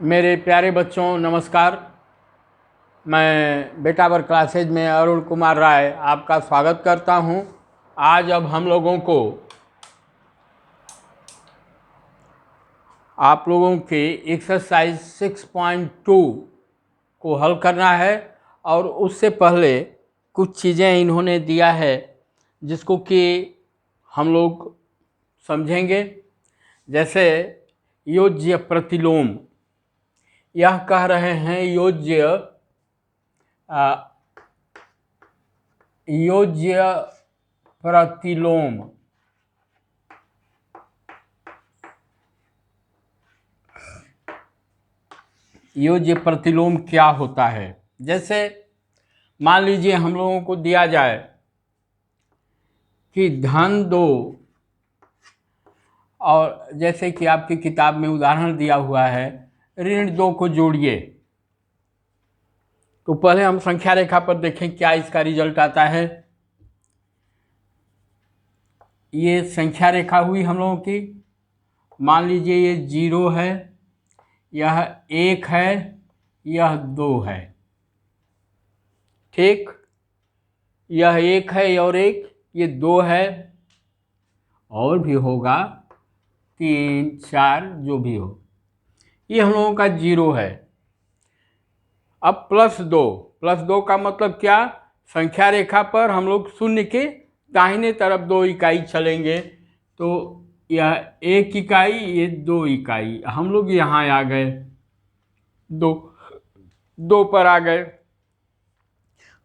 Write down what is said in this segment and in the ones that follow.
मेरे प्यारे बच्चों नमस्कार। मैं बेटावर क्लासेज में अरुण कुमार राय आपका स्वागत करता हूं। आज अब हम लोगों को आप लोगों के एक्सरसाइज 6.2 को हल करना है और उससे पहले कुछ चीज़ें इन्होंने दिया है जिसको कि हम लोग समझेंगे। जैसे योज्य प्रतिलोम, यह कह रहे हैं योज्य प्रतिलोम। योज्य प्रतिलोम क्या होता है? जैसे मान लीजिए हम लोगों को दिया जाए कि धन 2 और जैसे कि आपकी किताब में उदाहरण दिया हुआ है ऋण 2 को जोड़िए। तो पहले हम संख्या रेखा पर देखें क्या इसका रिजल्ट आता है। ये संख्या रेखा हुई हम लोगों की। मान लीजिए ये 0 है, यह 1 है, यह 2 है। ठीक, यह 1 है और 1, ये 2 है, और भी होगा 3 4 जो भी हो। ये हम लोगों का 0 है। अब +2 का मतलब क्या? संख्या रेखा पर हम लोग शून्य के दाहिने तरफ 2 इकाई चलेंगे। तो यह 1 इकाई, ये 2 इकाई, हम लोग यहाँ आ गए, 2 पर आ गए।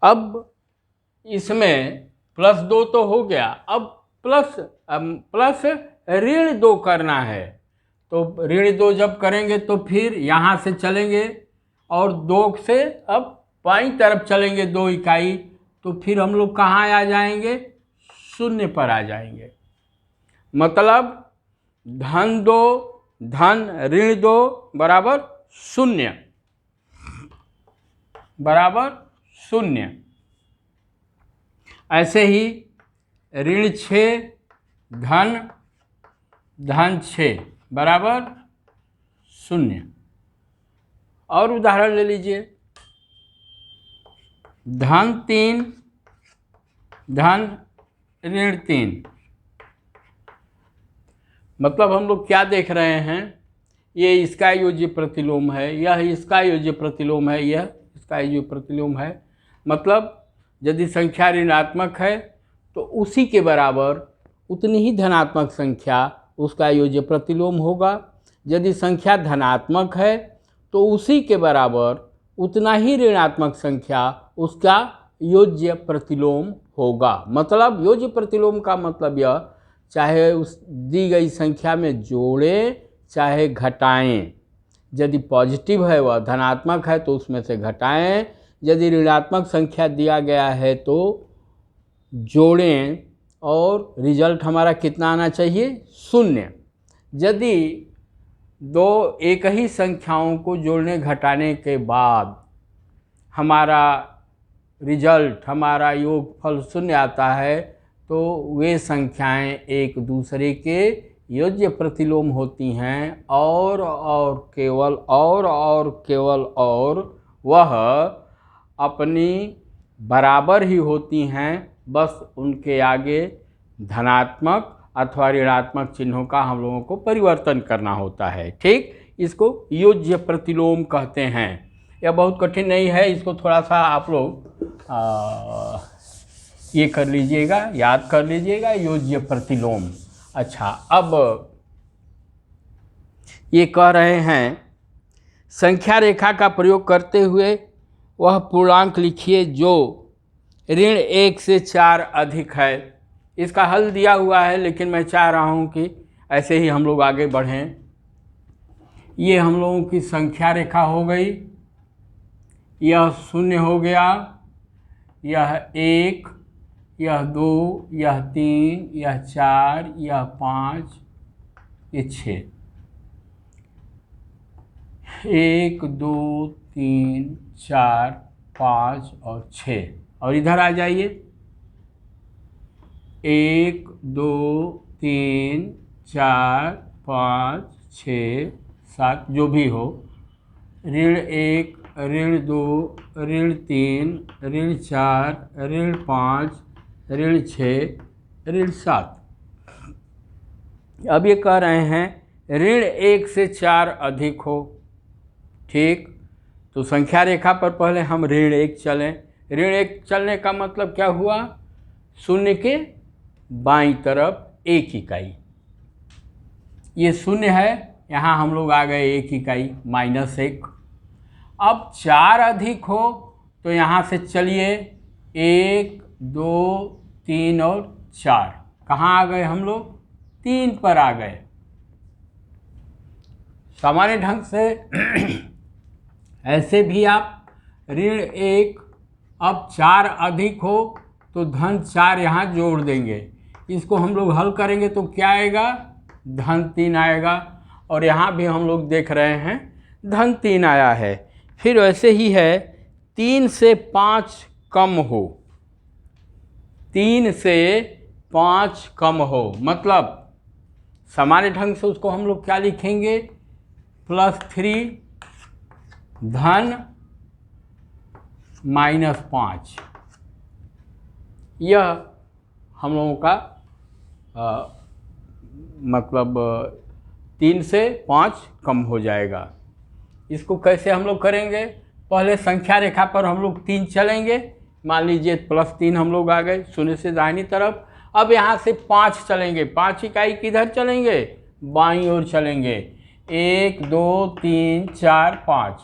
अब इसमें +2 तो हो गया, अब प्लस ऋण 2 करना है। तो ऋण 2 जब करेंगे तो फिर यहाँ से चलेंगे और 2 से अब बाईं तरफ चलेंगे 2 इकाई, तो फिर हम लोग कहाँ आ जाएंगे? 0 पर आ जाएंगे। मतलब धन 2 धन ऋण 2 बराबर 0 बराबर 0। ऐसे ही ऋण 6 धन 6 बराबर 0। और उदाहरण ले लीजिए, धन 3 धन ऋण 3। मतलब हम लोग क्या देख रहे हैं? ये इसका योज्य प्रतिलोम है, यह इसका योज्य प्रतिलोम है, यह इसका योज्य प्रतिलोम है। मतलब यदि संख्या ऋणात्मक है तो उसी के बराबर उतनी ही धनात्मक संख्या उसका योज्य प्रतिलोम होगा। यदि संख्या धनात्मक है तो उसी के बराबर उतना ही ऋणात्मक संख्या उसका योज्य प्रतिलोम होगा। मतलब योज्य प्रतिलोम का मतलब यह, चाहे उस दी गई संख्या में जोड़ें चाहे घटाएं। यदि पॉजिटिव है वह धनात्मक है तो उसमें से घटाएं, यदि ऋणात्मक संख्या दिया गया है तो जोड़ें, और रिजल्ट हमारा कितना आना चाहिए? 0। यदि एक ही संख्याओं को जोड़ने घटाने के बाद हमारा रिजल्ट, हमारा योगफल 0 आता है तो वे संख्याएं एक दूसरे के योज्य प्रतिलोम होती हैं, और केवल वह अपनी बराबर ही होती हैं। बस उनके आगे धनात्मक अथवा ऋणात्मक चिन्हों का हम लोगों को परिवर्तन करना होता है। ठीक, इसको योज्य प्रतिलोम कहते हैं। यह बहुत कठिन नहीं है, इसको थोड़ा सा आप लोग ये कर लीजिएगा, याद कर लीजिएगा, योज्य प्रतिलोम। अच्छा, अब ये कह रहे हैं संख्या रेखा का प्रयोग करते हुए वह पूर्णांक लिखिए जो ऋण 1 से 4 अधिक है। इसका हल दिया हुआ है, लेकिन मैं चाह रहा हूँ कि ऐसे ही हम लोग आगे बढ़ें। ये हम लोगों की संख्या रेखा हो गई, यह 0 हो गया, यह 1, यह 2, यह 3, यह 4, यह 5, ये 6। 1 2 3 4 5 और 6। और इधर आ जाइए, 1 2 3 4 5 6 7 जो भी हो, ऋण 1, ऋण 2, ऋण 3, ऋण 4, ऋण 5, ऋण 6, ऋण 7। अब ये कह रहे हैं ऋण 1 से 4 अधिक हो। ठीक, तो संख्या रेखा पर पहले हम ऋण 1 चलें। ऋण 1 चलने का मतलब क्या हुआ? शून्य के बाईं तरफ 1 इकाई। ये शून्य है, यहाँ हम लोग आ गए 1 इकाई, -1। अब 4 अधिक हो तो यहाँ से चलिए 1, 2, 3 और 4। कहाँ आ गए हम लोग? 3 पर आ गए। सामान्य ढंग से ऐसे भी आप ऋण 1 अब 4 अधिक हो तो धन 4 यहाँ जोड़ देंगे। इसको हम लोग हल करेंगे तो क्या आएगा? धन 3 आएगा। और यहाँ भी हम लोग देख रहे हैं धन 3 आया है। फिर वैसे ही है 3 से 5 कम हो, 3 से 5 कम हो, मतलब सामान्य ढंग से उसको हम लोग क्या लिखेंगे? +3 धन -5। यह हम लोगों का मतलब 3 से 5 कम हो जाएगा। इसको कैसे हम लोग करेंगे? पहले संख्या रेखा पर हम लोग 3 चलेंगे। मान लीजिए +3 हम लोग आ गए शून्य से दाहिनी तरफ। अब यहाँ से 5 चलेंगे। 5 इकाई किधर चलेंगे? बाईं ओर चलेंगे। 1, 2, 3, 4, 5,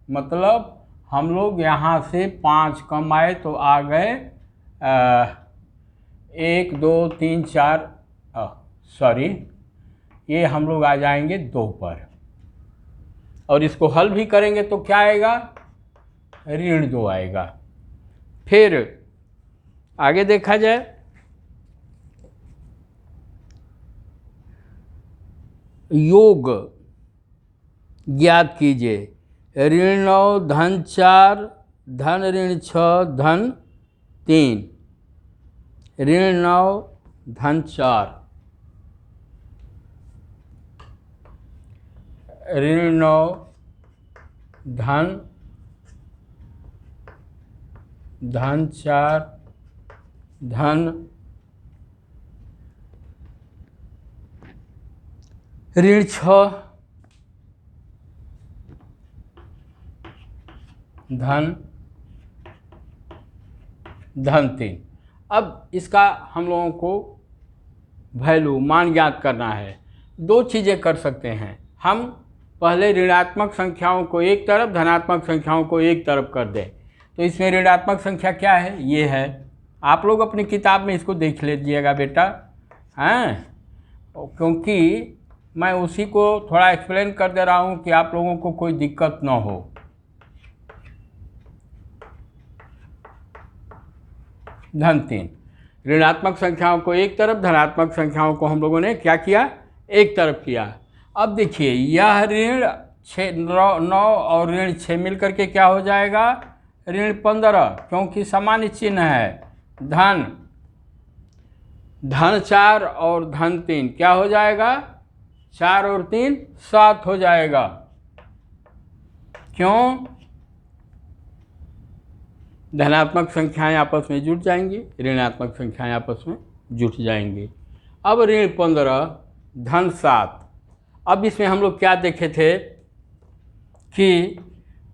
मतलब हम लोग यहाँ से 5 कम आए तो आ गए 1, 2, 3, 4, सॉरी, ये हम लोग आ जाएंगे 2 पर। और इसको हल भी करेंगे तो क्या आएगा? ऋण 2 आएगा। फिर आगे देखा जाए, योग ज्ञात कीजिए। ऋण 9 धन 4 धन ऋण 6 धन 3। ऋण 9 धन 4, ऋण 9 धन 4 धन ऋण 6 धन 3। अब इसका हम लोगों को वैल्यू मान ज्ञात करना है। 2 चीज़ें कर सकते हैं हम। पहले ऋणात्मक संख्याओं को एक तरफ, धनात्मक संख्याओं को एक तरफ कर दें। तो इसमें ऋणात्मक संख्या क्या है? ये है। आप लोग अपनी किताब में इसको देख लीजिएगा बेटा, हैं, क्योंकि मैं उसी को थोड़ा एक्सप्लेन कर दे रहा हूँ कि आप लोगों को कोई दिक्कत ना हो। धन 3, ऋणात्मक संख्याओं को एक तरफ, धनात्मक संख्याओं को हम लोगों ने क्या किया? एक तरफ किया। अब देखिए यह ऋण 9 और ऋण 6 मिलकर के क्या हो जाएगा? ऋण 15, क्योंकि सामान्य चिन्ह है। धन 4 और धन 3 क्या हो जाएगा? 4 और 3 7 हो जाएगा। क्यों? धनात्मक संख्याएं आपस में जुट जाएंगी, ऋणात्मक संख्याएं आपस में जुट जाएंगी। अब ऋण 15 धन 7। अब इसमें हम लोग क्या देखे थे कि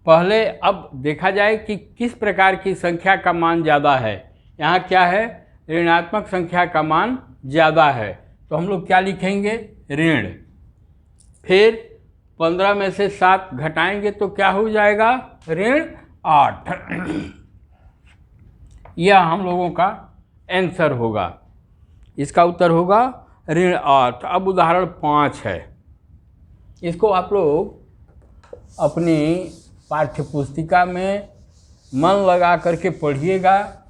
पहले अब देखा जाए कि किस प्रकार की संख्या का मान ज़्यादा है। यहाँ क्या है? ऋणात्मक संख्या का मान ज़्यादा है, तो हम लोग क्या लिखेंगे? ऋण। फिर 15 में से 7 घटाएंगे तो क्या हो जाएगा? ऋण 8। यह हम लोगों का आंसर होगा। इसका उत्तर होगा ऋण 8। अब उदाहरण 5 है। इसको आप लोग अपनी पाठ्यपुस्तिका में मन लगा करके पढ़िएगा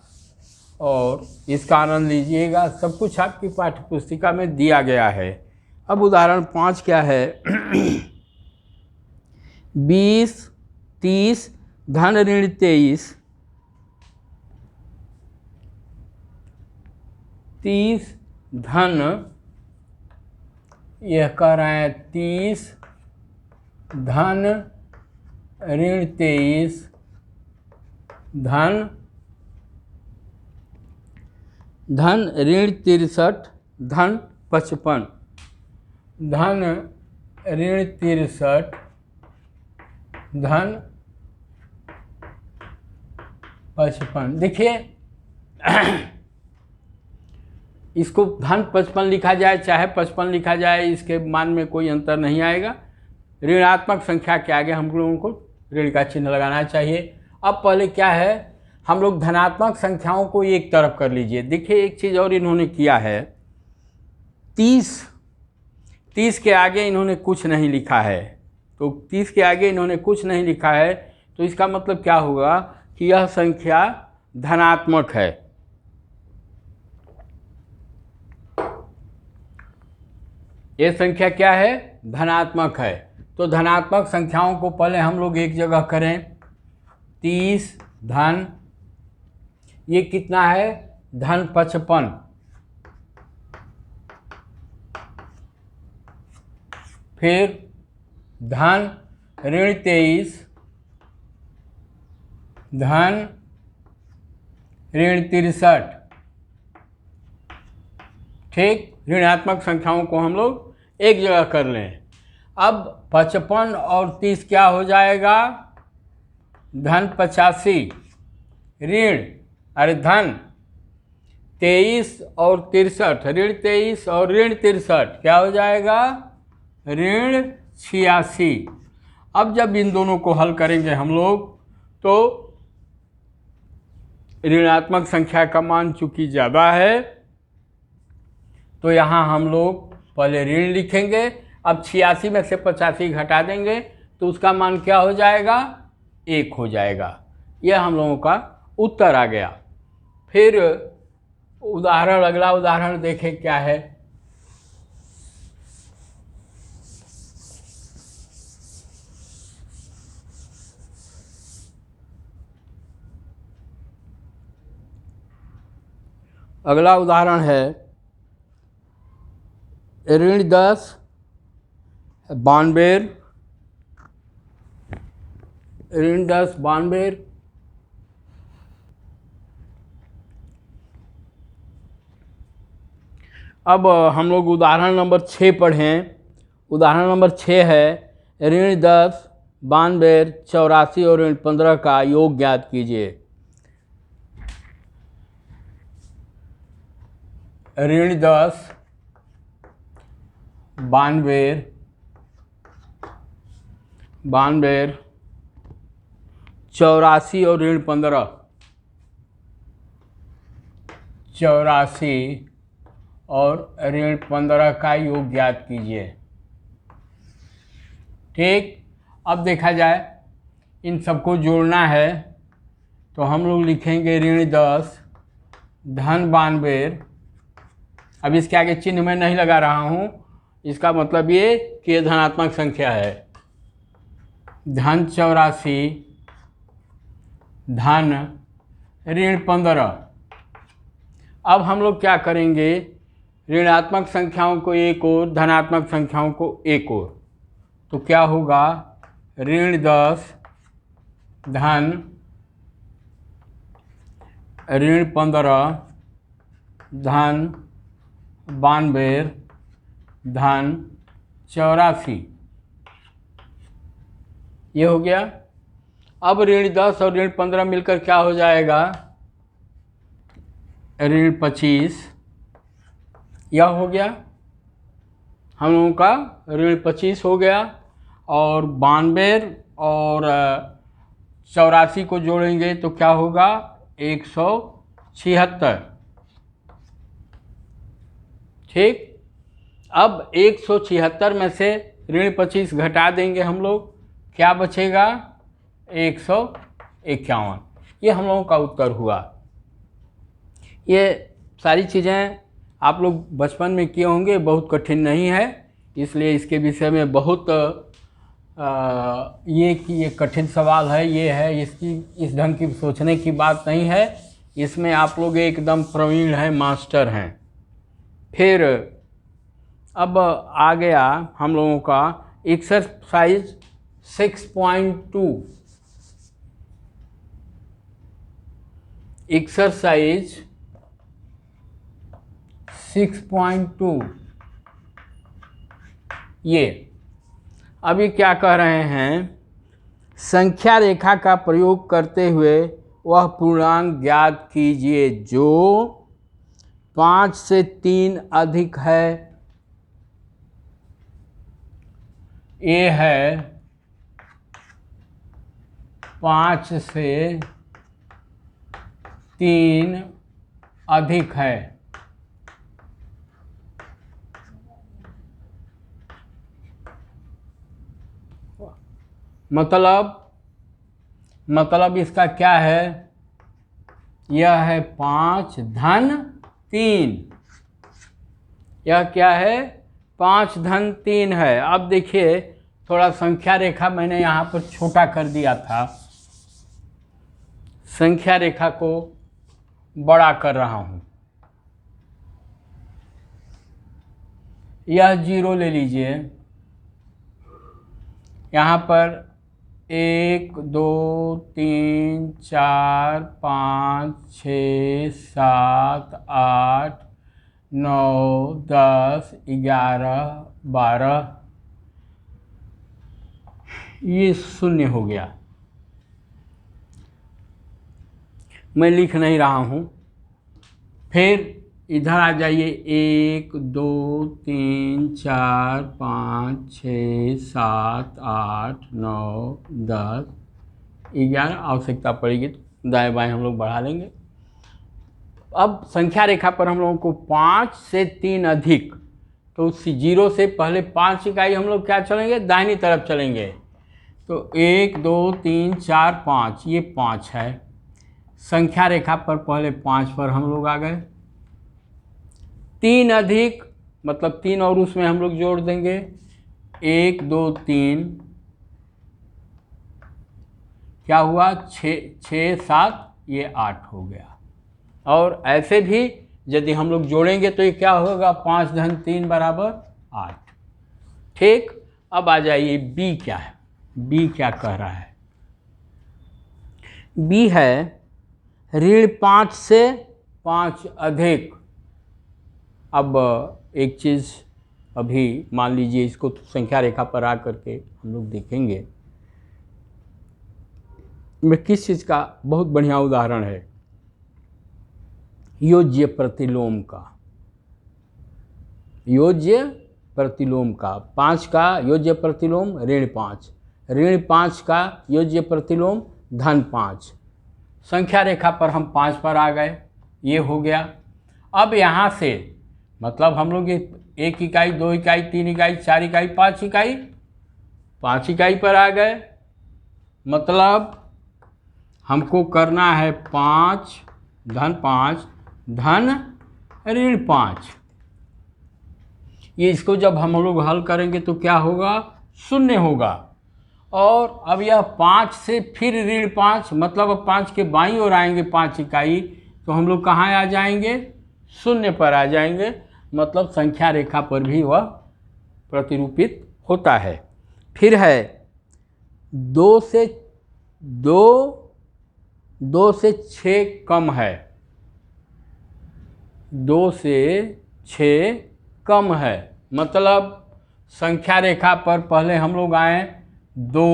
और इसका आनंद लीजिएगा। सब कुछ आपकी पाठ्यपुस्तिका में दिया गया है। अब उदाहरण 5 क्या है? 20, 30 धन ऋण 23, 30 धन, यह कह रहे हैं 30 धन ऋण 23 धन ऋण 63 धन 55, धन ऋण 63 धन 55। देखिए इसको धन 55 लिखा जाए चाहे 55 लिखा जाए, इसके मान में कोई अंतर नहीं आएगा। ऋणात्मक संख्या के आगे हम लोगों को ऋण का चिन्ह लगाना चाहिए। अब पहले क्या है, हम लोग धनात्मक संख्याओं को एक तरफ कर लीजिए। देखिए एक चीज़ और इन्होंने किया है, 30 के आगे इन्होंने कुछ नहीं लिखा है। तो 30 के आगे इन्होंने कुछ नहीं लिखा है, तो इसका मतलब क्या होगा कि यह संख्या धनात्मक है। यह संख्या क्या है, धनात्मक है। तो धनात्मक संख्याओं को पहले हम लोग एक जगह करें। 30 धन, ये कितना है, धन 55, फिर धन ऋण 23 धन ऋण 63। ठीक, ऋणात्मक संख्याओं को हम लोग एक जगह कर लें। अब 55 और 30 क्या हो जाएगा, धन 85, ऋण धन 23 और 63, ऋण 23 और ऋण 63 क्या हो जाएगा, ऋण 86। अब जब इन दोनों को हल करेंगे हम लोग, तो ऋणात्मक संख्या का मान चूंकि ज़्यादा है, तो यहाँ हम लोग पहले ऋण लिखेंगे। अब 86 में से 85 घटा देंगे तो उसका मान क्या हो जाएगा, 1 हो जाएगा। यह हम लोगों का उत्तर आ गया। फिर उदाहरण, अगला उदाहरण देखें क्या है। अगला उदाहरण है ऋण 10 92, ऋण 10 92। अब हम लोग उदाहरण नंबर 6 पढ़ें। उदाहरण नंबर 6 है ऋण 10 92 84 और ऋण 15 का योग ज्ञात कीजिए। ऋण 10 92 84 और ऋण 15, 84 और ऋण 15 का योग ज्ञात कीजिए। ठीक, अब देखा जाए इन सबको जोड़ना है, तो हम लोग लिखेंगे ऋण 10 धन 92। अब इसके आगे चिन्ह मैं नहीं लगा रहा हूँ, इसका मतलब ये कि ये धनात्मक संख्या है। धन 84 धन ऋण 15। अब हम लोग क्या करेंगे, ऋणात्मक संख्याओं को एक ओर, धनात्मक संख्याओं को एक ओर। तो क्या होगा, ऋण 10 धन ऋण 15 धन 92 धन 84, ये हो गया। अब ऋण 10 और ऋण 15 मिलकर क्या हो जाएगा, ऋण 25। यह हो गया, हम लोगों का ऋण 25 हो गया। और 92 और 84 को जोड़ेंगे तो क्या होगा, 176। ठीक, अब 176 में से ऋण 25 घटा देंगे हम लोग, क्या बचेगा, 151। ये हम लोगों का उत्तर हुआ। ये सारी चीज़ें आप लोग बचपन में किए होंगे, बहुत कठिन नहीं है, इसलिए इसके विषय में बहुत ये कठिन सवाल है, ये है, इसकी इस ढंग की सोचने की बात नहीं है। इसमें आप लोग एकदम प्रवीण हैं, मास्टर हैं। फिर अब आ गया हम लोगों का एक्सरसाइज 6.2 एक्सरसाइज 6.2 ये अभी क्या कह रहे हैं, संख्या रेखा का प्रयोग करते हुए वह पूर्णांक ज्ञात कीजिए जो 5 से 3 अधिक है। ये है 5 से 3 अधिक है। मतलब इसका क्या है, यह है 5 धन 3, यह क्या है 5 धन 3 है। अब देखिए थोड़ा संख्या रेखा मैंने यहाँ पर छोटा कर दिया था, संख्या रेखा को बड़ा कर रहा हूँ। यह 0 ले लीजिए, यहाँ पर 1 2 3 4 5 6 7 8 9 10 11 12, ये 0 हो गया। मैं लिख नहीं रहा हूँ। फिर इधर आ जाइए, 1 2 3 4 5 6 7 8 9 10 11, आवश्यकता पड़ेगी तो दाएं बाएं हम लोग बढ़ा लेंगे। अब संख्या रेखा पर हम लोगों को 5 से 3 अधिक, तो उस 0 से पहले 5 इकाई हम लोग क्या चलेंगे, दाहिनी तरफ चलेंगे। तो 1 2 3 4 5, ये 5 है। संख्या रेखा पर पहले 5 पर हम लोग आ गए। 3 अधिक मतलब 3 और उसमें हम लोग जोड़ देंगे, 1 2 3, क्या हुआ 6 7, ये 8 हो गया। और ऐसे भी यदि हम लोग जोड़ेंगे तो ये क्या होगा, 5 धन 3 बराबर 8। ठीक, अब आ जाइए बी क्या है, बी क्या कह रहा है। बी है ऋण 5 से 5 अधिक। अब एक चीज़ अभी मान लीजिए, इसको तो संख्या रेखा पर आ करके हम लोग देखेंगे। मैं किस चीज़ का बहुत बढ़िया उदाहरण है, योज्य प्रतिलोम का। योज्य प्रतिलोम का 5 का योज्य प्रतिलोम ऋण 5, ऋण 5 का योज्य प्रतिलोम धन 5। संख्या रेखा पर हम 5 पर आ गए, ये हो गया। अब यहाँ से मतलब हम लोग 1 इकाई 2 इकाई 3 इकाई 4 इकाई 5 इकाई, 5 इकाई पर आ गए। मतलब हमको करना है 5 धन 5 धन ऋण 5। ये इसको जब हम लोग हल करेंगे तो क्या होगा, 0 होगा। और अब यह 5 से फिर ऋण 5, मतलब अब 5 के बाईं ओर आएंगे 5 इकाई, तो हम लोग कहाँ आ जाएंगे, 0 पर आ जाएंगे। मतलब संख्या रेखा पर भी वह प्रतिरूपित होता है। फिर है 2 से 6 कम है, 2 से 6 कम है। मतलब संख्या रेखा पर पहले हम लोग आए 2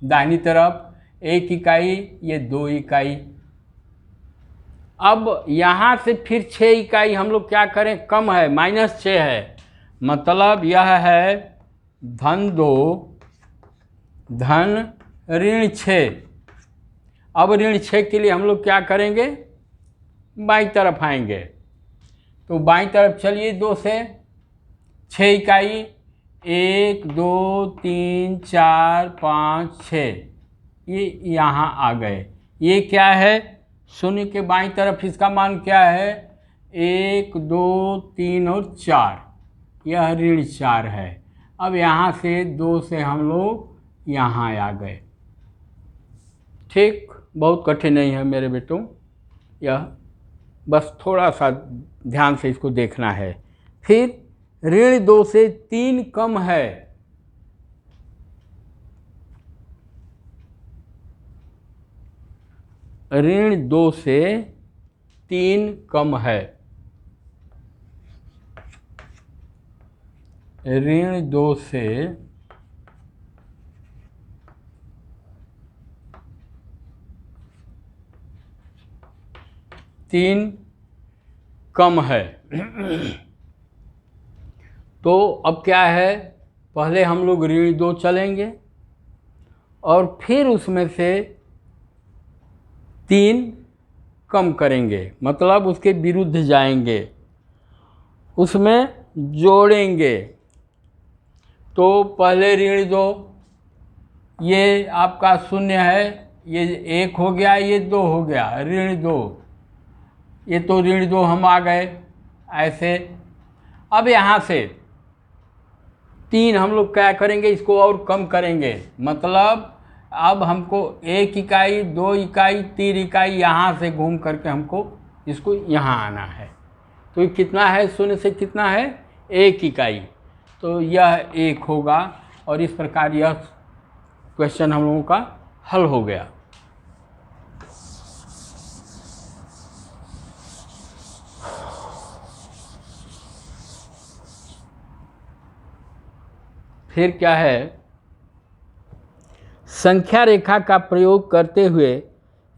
दाहिनी तरफ, 1 इकाई, ये 2 इकाई। अब यहाँ से फिर 6 इकाई हम लोग क्या करें, कम है, -6 है। मतलब यह है धन 2 धन ऋण 6। अब ऋण 6 के लिए हम लोग क्या करेंगे, बाईं तरफ आएंगे। तो बाईं तरफ चलिए, 2 से 6 इकाई, 1 2 3 4 5 6, ये यहाँ आ गए। ये क्या है, 0 के बाईं तरफ इसका मान क्या है, 1 2 3 और 4, यह ऋण 4 है। अब यहाँ से 2 से हम लोग यहाँ आ गए। ठीक, बहुत कठिन नहीं है मेरे बेटों, यह बस थोड़ा सा ध्यान से इसको देखना है। फिर ऋण 2 से 3 कम है, ऋण 2 से 3 कम है। ऋण 2 से 3 कम है। तो अब क्या है, पहले हम लोग ऋण 2 चलेंगे और फिर उसमें से 3 कम करेंगे, मतलब उसके विरुद्ध जाएंगे, उसमें जोड़ेंगे। तो पहले ऋण 2, ये आपका 0 है, ये 1 हो गया, ये 2 हो गया, ऋण 2, ये तो ऋण 2 हम आ गए ऐसे। अब यहाँ से 3 हम लोग क्या करेंगे, इसको और कम करेंगे, मतलब अब हमको 1 इकाई, 2 इकाई, 3 इकाई यहाँ से घूम करके हमको इसको यहाँ आना है। तो ये कितना है, 0 से कितना है, 1 इकाई, तो यह 1 होगा। और इस प्रकार यह क्वेश्चन हम लोगों का हल हो गया। फिर क्या है, संख्या रेखा का प्रयोग करते हुए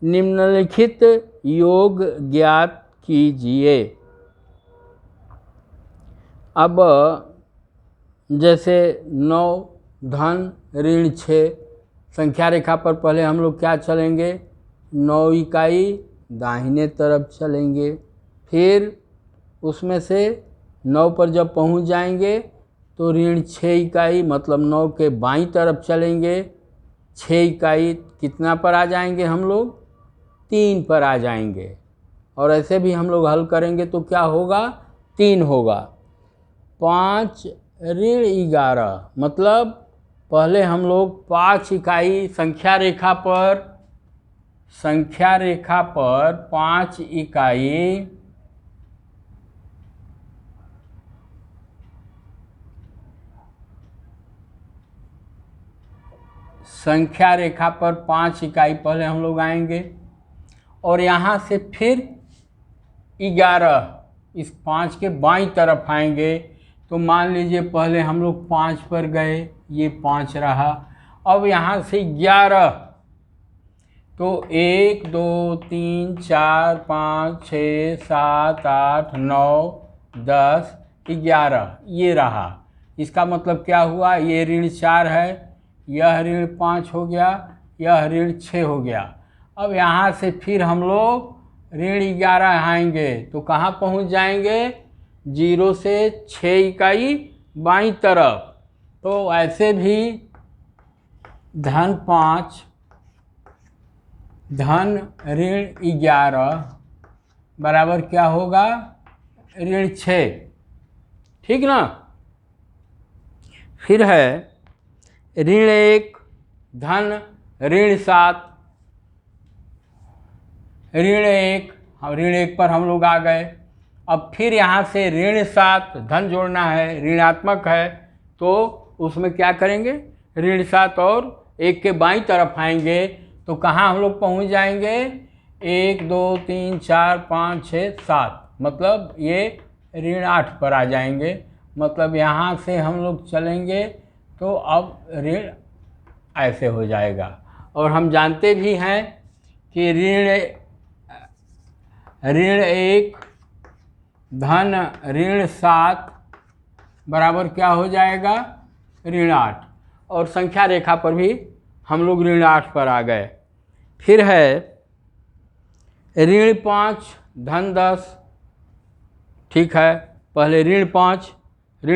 निम्नलिखित योग ज्ञात कीजिए। अब जैसे 9 धन ऋण 6, संख्या रेखा पर पहले हम लोग क्या चलेंगे, 9 इकाई दाहिने तरफ चलेंगे, फिर उसमें से 9 पर जब पहुंच जाएंगे तो ऋण 6 इकाई, मतलब 9 के बाईं तरफ चलेंगे, 6 इकाई कितना पर आ जाएंगे हम लोग, 3 पर आ जाएंगे। और ऐसे भी हम लोग हल करेंगे तो क्या होगा, 3 होगा। 5 ऋण 11, मतलब पहले हम लोग 5 इकाई संख्या रेखा पर 5 इकाई संख्या रेखा पर 5 इकाई पहले हम लोग आएंगे और यहाँ से फिर 11 इस 5 के बाईं तरफ आएंगे। तो मान लीजिए पहले हम लोग 5 पर गए, ये 5 रहा, अब यहाँ से 11, तो 1 2 3 4 5 6 7 8 9 10 11 ये रहा। इसका मतलब क्या हुआ, ये ऋण 4 है, यह ऋण 5 हो गया, यह ऋण 6 हो गया। अब यहाँ से फिर हम लोग ऋण 11 आएंगे तो कहाँ पहुँच जाएंगे, 0 से 6 इकाई बाईं तरफ। तो ऐसे भी धन 5 धन ऋण 11 बराबर क्या होगा, ऋण 6, ठीक ना। फिर है ऋण 1 धन ऋण 7, ऋण 1 पर हम लोग आ गए। अब फिर यहाँ से ऋण 7 धन जोड़ना है, ऋणात्मक है, तो उसमें क्या करेंगे, ऋण 7 और 1 के बाईं तरफ आएंगे तो कहाँ हम लोग पहुँच जाएंगे, 1 2 3 4 5 6 7, मतलब ये ऋण 8 पर आ जाएंगे। मतलब यहाँ से हम लोग चलेंगे तो अब ऋण ऐसे हो जाएगा। और हम जानते भी हैं कि ऋण 1 धन ऋण 7 बराबर क्या हो जाएगा, ऋण 8। और संख्या रेखा पर भी हम लोग ऋण 8 पर आ गए। फिर है ऋण 5 धन 10, ठीक है, पहले ऋण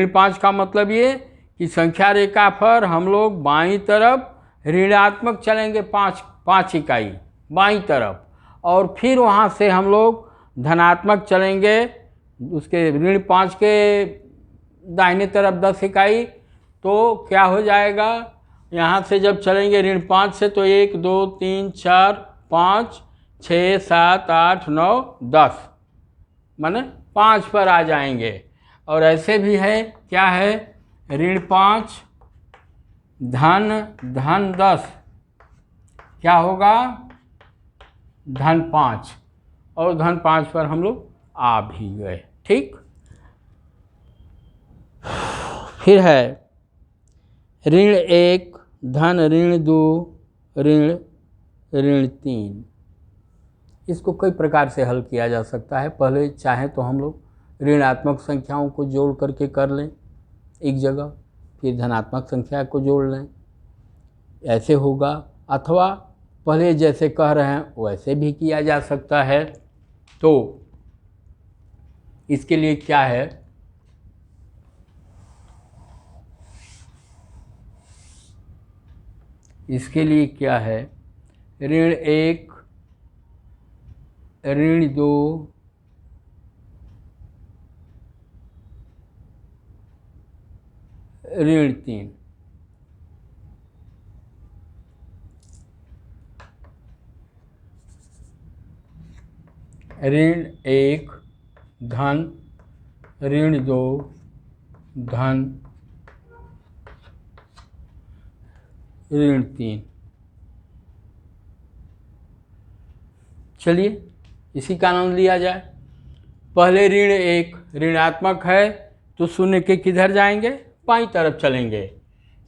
5 का मतलब ये कि संख्या रेखा पर हम लोग बाईं तरफ ऋणात्मक चलेंगे, 5 इकाई बाईं तरफ, और फिर वहाँ से हम लोग धनात्मक चलेंगे, उसके ऋण 5 के दाहिने तरफ 10 इकाई। तो क्या हो जाएगा, यहाँ से जब चलेंगे ऋण 5 से तो 1 2 3 4 5 6 7 8 9 10, माने 5 पर आ जाएंगे। और ऐसे भी है, क्या है, ऋण 5 धन 10 क्या होगा, धन 5 और धन 5 पर हम लोग आ भी गए। ठीक, फिर है ऋण 1 धन ऋण 2 ऋण 3। इसको कई प्रकार से हल किया जा सकता है। पहले चाहे तो हम लोग ऋणात्मक संख्याओं को जोड़ करके कर लें एक जगह, फिर धनात्मक संख्या को जोड़ लें, ऐसे होगा। अथवा पहले जैसे कह रहे हैं वैसे भी किया जा सकता है। तो इसके लिए क्या है, इसके लिए क्या है, ऋण 1 ऋण 2 ऋण 3। ऋण 1 धन ऋण 2 धन ऋण 3। चलिए इसी का आनंद लिया जाए। पहले ऋण 1 ऋणात्मक है तो शून्य के किधर जाएंगे, बाईं तरफ चलेंगे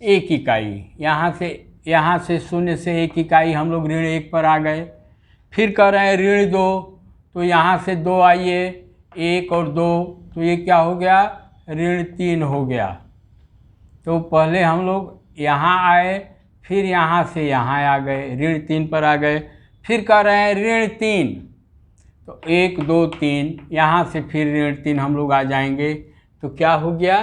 1 इकाई। यहाँ से शून्य से 1 इकाई हम लोग ऋण 1 पर आ गए। फिर कह रहे हैं ऋण 2, तो यहाँ से 2 आइए, 1 और 2, तो ये क्या हो गया, ऋण 3 हो गया। तो पहले हम लोग यहाँ आए, फिर यहाँ से यहाँ आ गए, ऋण 3 पर आ गए। फिर कह रहे हैं ऋण 3, तो 1 2 3, यहाँ से फिर ऋण 3 हम लोग आ जाएंगे। तो क्या हो गया,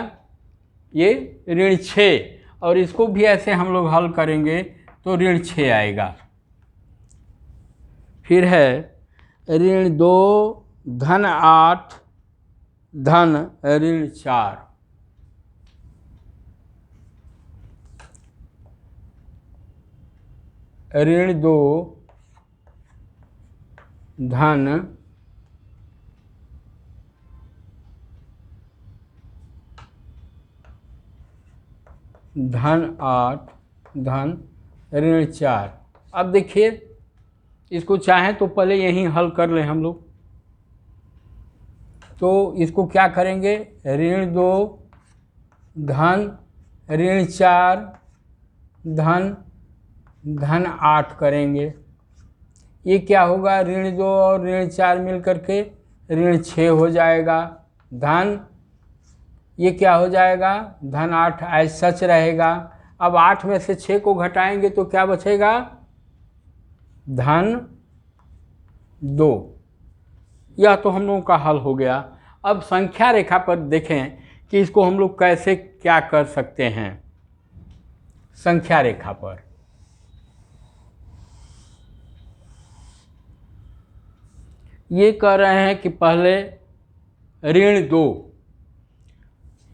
ये ऋण 6। और इसको भी ऐसे हम लोग हल करेंगे तो ऋण 6 आएगा। फिर है ऋण 2 धन 8 धन ऋण 4। ऋण 2 धन धन 8 धन ऋण 4। अब देखिए इसको चाहें तो पहले यहीं हल कर लें हम लोग। तो इसको क्या करेंगे, ऋण 2 धन ऋण 4 धन 8 करेंगे। ये क्या होगा, ऋण 2 और ऋण 4 मिल करके ऋण 6 हो जाएगा। धन ये क्या हो जाएगा, धन 8 ऐसा सच रहेगा। अब 8 में से 6 को घटाएंगे तो क्या बचेगा, धन 2। यह तो हम लोगों का हल हो गया। अब संख्या रेखा पर देखें कि इसको हम लोग कैसे क्या कर सकते हैं। संख्या रेखा पर ये कह रहे हैं कि पहले ऋण 2,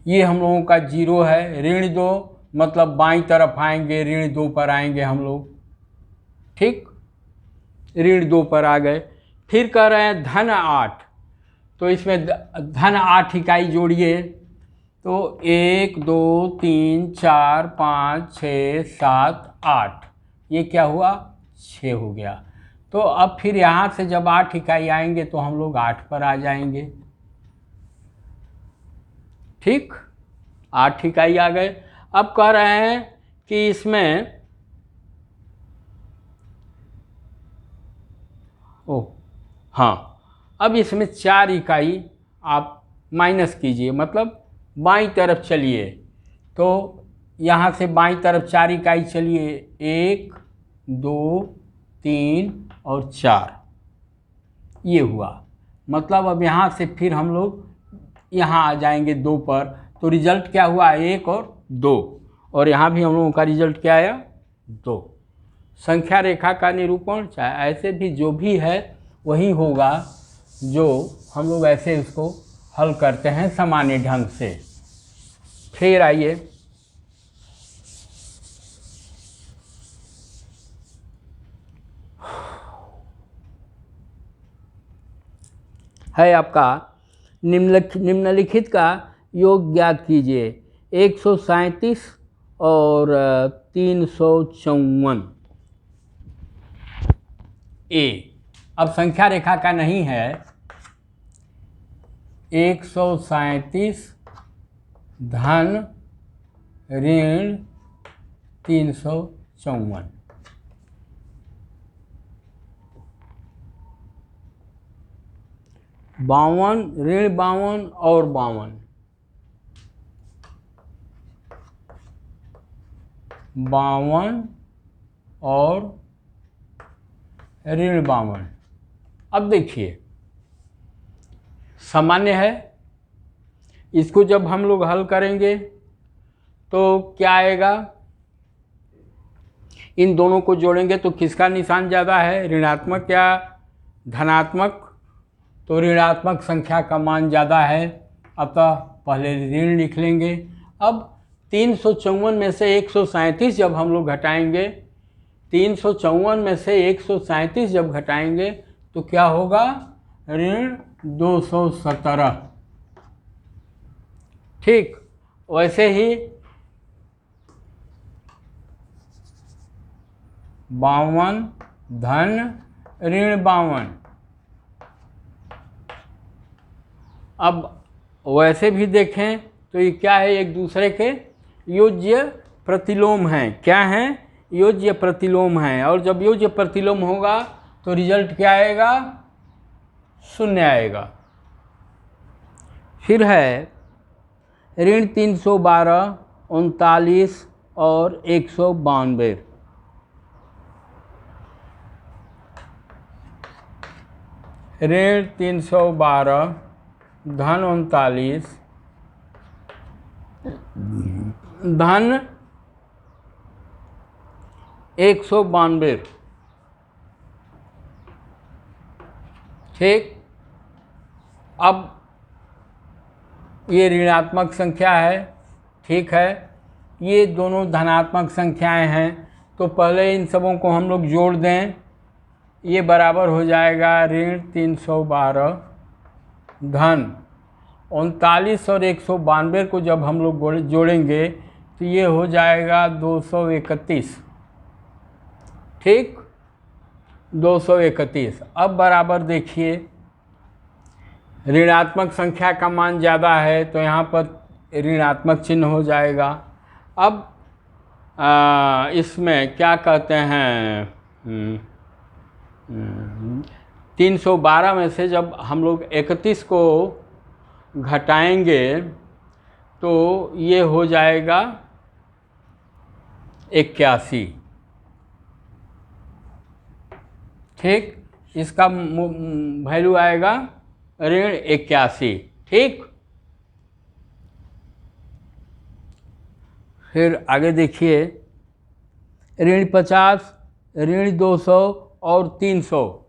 ये हम लोगों का 0 है। ऋण 2 मतलब बाईं तरफ आएंगे, ऋण 2 पर आएंगे हम लोग। ठीक, ऋण 2 पर आ गए। फिर कह रहे हैं धन 8, तो इसमें धन 8 इकाई जोड़िए। तो 1 2 3 4 5 6 7 8, ये क्या हुआ, 6 हो गया। तो अब फिर यहाँ से जब 8 इकाई आएंगे तो हम लोग 8 पर आ जाएंगे। ठीक, 8 इकाई आ गए। अब कह रहे हैं कि इसमें अब इसमें 4 इकाई आप माइनस कीजिए, मतलब बाईं तरफ चलिए। तो यहाँ से बाईं तरफ 4 इकाई चलिए, 1 2 3 और 4, ये हुआ। मतलब अब यहाँ से फिर हम लोग यहाँ आ जाएंगे 2 पर। तो रिजल्ट क्या हुआ, 1 और 2, और यहाँ भी हम लोगों का रिजल्ट क्या आया, 2। संख्या रेखा का निरूपण चाहे ऐसे भी जो भी है वही होगा, जो हम लोग ऐसे उसको हल करते हैं सामान्य ढंग से। फिर आइए है आपका निम्नलिखित का योग ज्ञात कीजिए। 137 और 354। ए अब संख्या रेखा का नहीं है, 137 धन ऋण 354। बावन, ऋण 52 और 52, 52 और ऋण 52। अब देखिए सामान्य है, इसको जब हम लोग हल करेंगे तो क्या आएगा, इन दोनों को जोड़ेंगे तो किसका निशान ज़्यादा है, ऋणात्मक या धनात्मक, तो ऋणात्मक संख्या का मान ज़्यादा है, अतः पहले ऋण लिख लेंगे। अब 354 में से 137 जब हम लोग घटाएंगे, 354 में से 137 जब घटाएंगे तो क्या होगा, ऋण 217। ठीक, वैसे ही 52 धन ऋण 52। अब वैसे भी देखें तो ये क्या है, एक दूसरे के योज्य प्रतिलोम हैं। क्या हैं, योज्य प्रतिलोम हैं। और जब योज्य प्रतिलोम होगा तो रिजल्ट क्या आएगा, 0 आएगा। फिर है ऋण 312, 39 और 192। ऋण 312 धन 39 धन 192। ठीक, अब ये ऋणात्मक संख्या है, ठीक है, ये दोनों धनात्मक संख्याएं हैं, तो पहले इन सबों को हम लोग जोड़ दें, ये बराबर हो जाएगा ऋण 312 धन 39 और 192 को जब हम लोग जोड़ेंगे तो ये हो जाएगा 231। ठीक, 231। अब बराबर देखिए, ऋणात्मक संख्या का मान ज़्यादा है तो यहाँ पर ऋणात्मक चिन्ह हो जाएगा। अब इसमें क्या कहते हैं, 312 में से जब हम लोग 31 को घटाएंगे तो ये हो जाएगा 81। ठीक, इसका वैल्यू आएगा ऋण 81। ठीक, फिर आगे देखिए, ऋण 50, ऋण 200 और 300,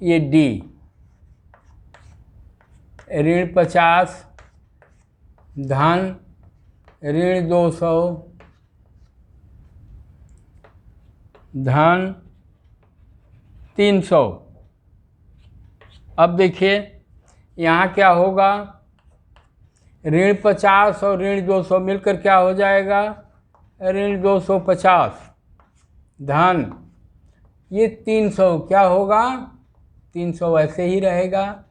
ये डी। ऋण 50 धन ऋण 200 धन 300। अब देखिए यहाँ क्या होगा, ऋण 50 और ऋण 200 मिलकर क्या हो जाएगा, ऋण 250 धन ये 300 क्या होगा, 300 ऐसे ही रहेगा।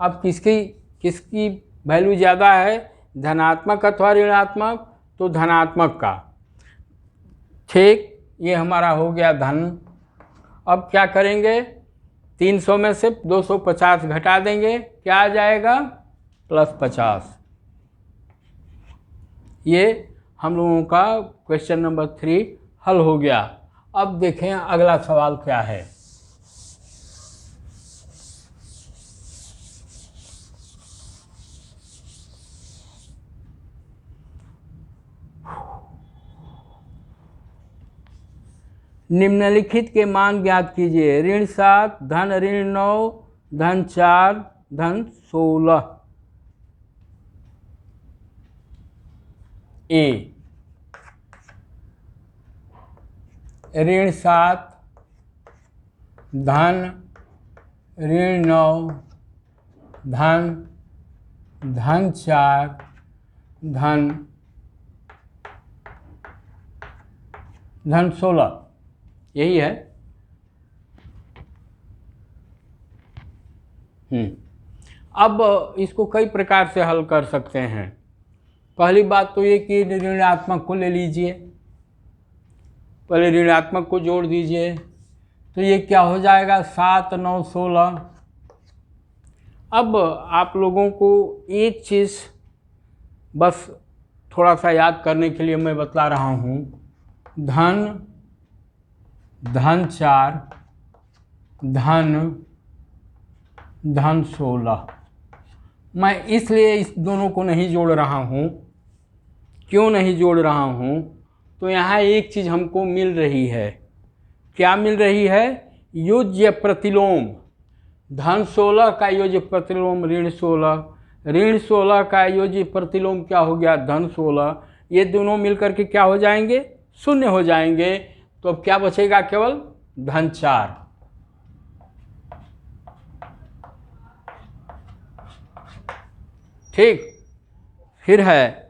अब किसकी वैल्यू ज़्यादा है, धनात्मक अथवा ऋणात्मक, तो धनात्मक का। ठीक, ये हमारा हो गया धन। अब क्या करेंगे, 300 में से 250 घटा देंगे, क्या आ जाएगा, +50। ये हम लोगों का क्वेश्चन नंबर 3 हल हो गया। अब देखें अगला सवाल क्या है। निम्नलिखित के मान ज्ञात कीजिए। ऋण 7 धन ऋण 9 धन 4 धन 16। ए, ऋण 7 धन ऋण 9 धन 4 धन 16, यही है। अब इसको कई प्रकार से हल कर सकते हैं। पहली बात तो ये कि ऋणात्मक को ले लीजिए, पहले ऋणात्मक को जोड़ दीजिए, तो ये क्या हो जाएगा 7 9 16। अब आप लोगों को एक चीज़ बस थोड़ा सा याद करने के लिए मैं बतला रहा हूँ, धन 4 धन 16। मैं इसलिए इस दोनों को नहीं जोड़ रहा हूँ। क्यों नहीं जोड़ रहा हूँ? तो यहाँ एक चीज़ हमको मिल रही है। क्या मिल रही है? योज्य प्रतिलोम। धन 16 का योज्य प्रतिलोम ऋण 16, ऋण 16 का योज्य प्रतिलोम क्या हो गया? धन 16। ये दोनों मिलकर के क्या हो जाएंगे? शून्य हो जाएंगे। तो अब क्या बचेगा? केवल धन 4। ठीक। फिर है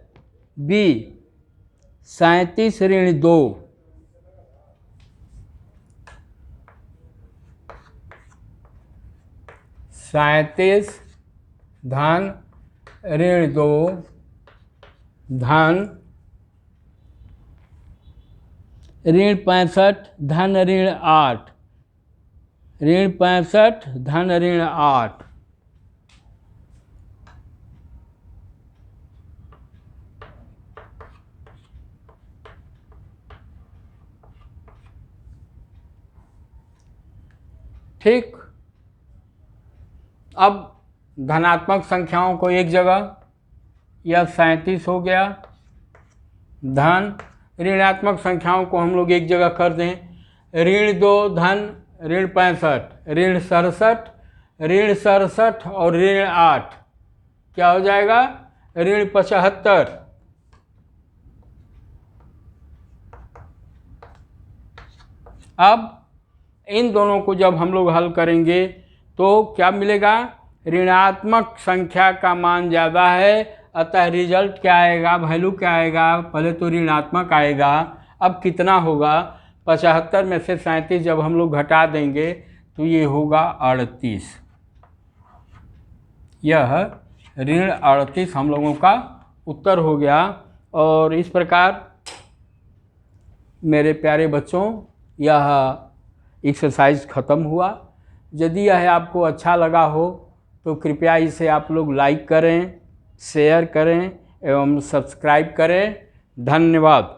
बी 37 ऋण 2, 37 धन ऋण 2 धन ऋण 65 धन ऋण 8, ऋण 65 धन ऋण 8। ठीक। अब धनात्मक संख्याओं को एक जगह, यह 37 हो गया, धन ऋणात्मक संख्याओं को हम लोग एक जगह कर दें, ऋण 2 धन ऋण 65, ऋण 67, ऋण 67 और ऋण 8 क्या हो जाएगा? ऋण 75। अब इन दोनों को जब हम लोग हल करेंगे तो क्या मिलेगा? ऋणात्मक संख्या का मान ज़्यादा है, अतः रिजल्ट क्या आएगा? वैल्यू क्या आएगा? पहले तो ऋणात्मक आएगा। अब कितना होगा? 75 में से 37 जब हम लोग घटा देंगे तो ये होगा 38। यह ऋण 38 हम लोगों का उत्तर हो गया। और इस प्रकार मेरे प्यारे बच्चों, यह एक्सरसाइज ख़त्म हुआ। यदि यह आपको अच्छा लगा हो तो कृपया इसे आप लोग लाइक करें, शेयर करें एवं सब्सक्राइब करें। धन्यवाद।